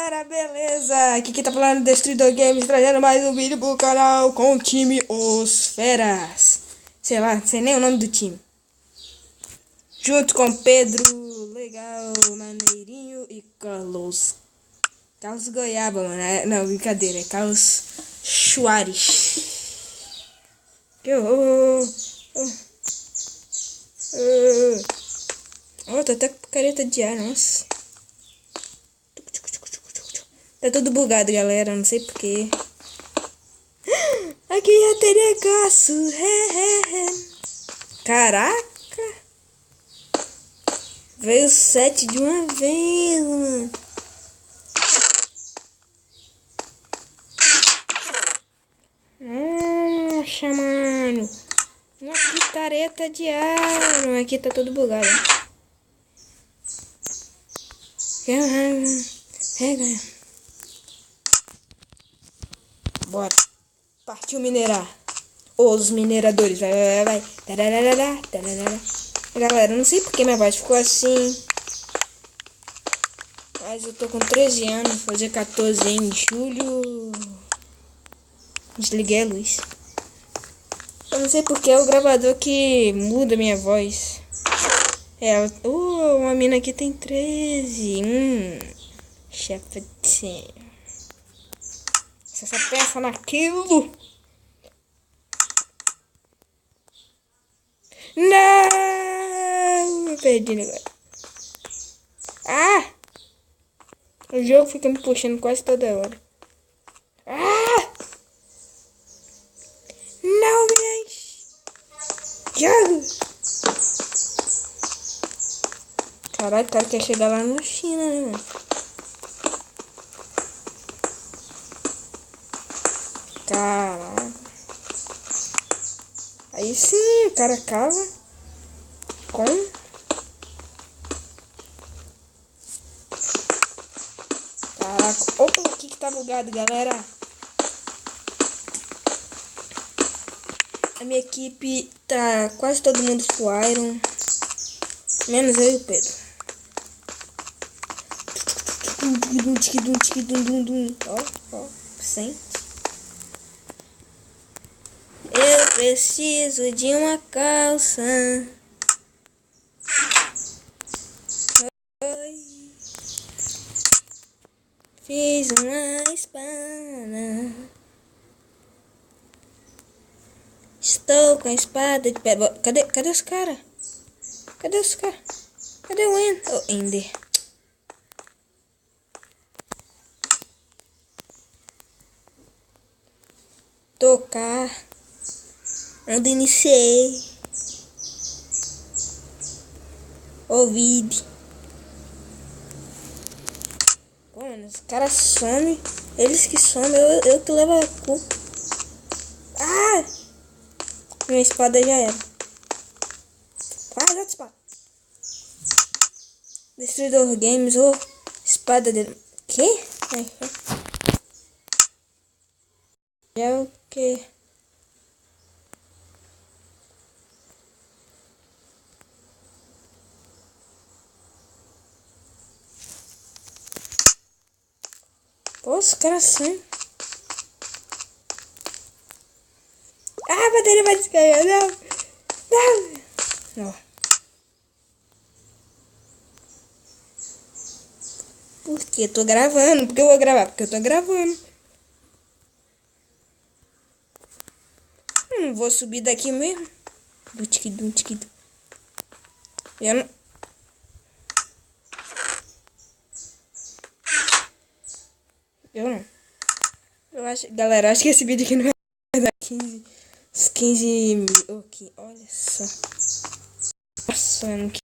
galera, beleza? Aqui quem tá falando é Destruidor Games, trazendo mais um vídeo pro canal com o time Os Feras. Sei lá, sei nem o nome do time. Junto com Pedro, Legal, Maneirinho e Carlos. Carlos Goiaba, mano. Não, brincadeira, é Carlos Soares. Que horror! Tô até com careta de ar, nossa. Tá tudo bugado, galera, não sei porquê. Aqui é Teregaço. Caraca. Veio 7 de uma vez, mano. Nossa, mano. Uma picareta de ar. Aqui tá tudo bugado. Bora. Partiu minerar. Os mineradores. Vai. Galera, eu não sei porque minha voz ficou assim. Mas eu tô com 13 anos. Vou fazer 14 em julho. Desliguei a luz. Eu não sei porque é o gravador que muda minha voz. Uma mina aqui tem 13. Chefatinho. Você só pensa naquilo. Não! Eu perdi o negócio. O jogo fica me puxando quase toda hora. Não, gente! Jogo! Caralho, o cara quer chegar lá na China, né, mano? Caraca. Aí sim, o cara cava com... Caraca. Opa, o que tá bugado, galera? A minha equipe tá quase todo mundo full iron. Menos eu e o Pedro. Ó, sente. Eu preciso de uma calça. Fiz uma espada. Estou com a espada de pé. Cadê os caras? Cadê o Ender? Tocar. Onde iniciei. Ouvido. Pô, mano, os caras somem. Eles que somem, eu que levo a culpa. Minha espada já era. Outra espada. Destruidor Games, espada dele. Que? É o que? Pô, os caras são. A bateria vai descarregar. Não. Por que? Tô gravando. Por que eu vou gravar? Porque eu tô gravando. Não vou subir daqui mesmo. Tiquido. Eu não... Eu acho... Galera, acho que esse vídeo aqui não vai dar 15 mil. Okay, olha só. Nossa, mano.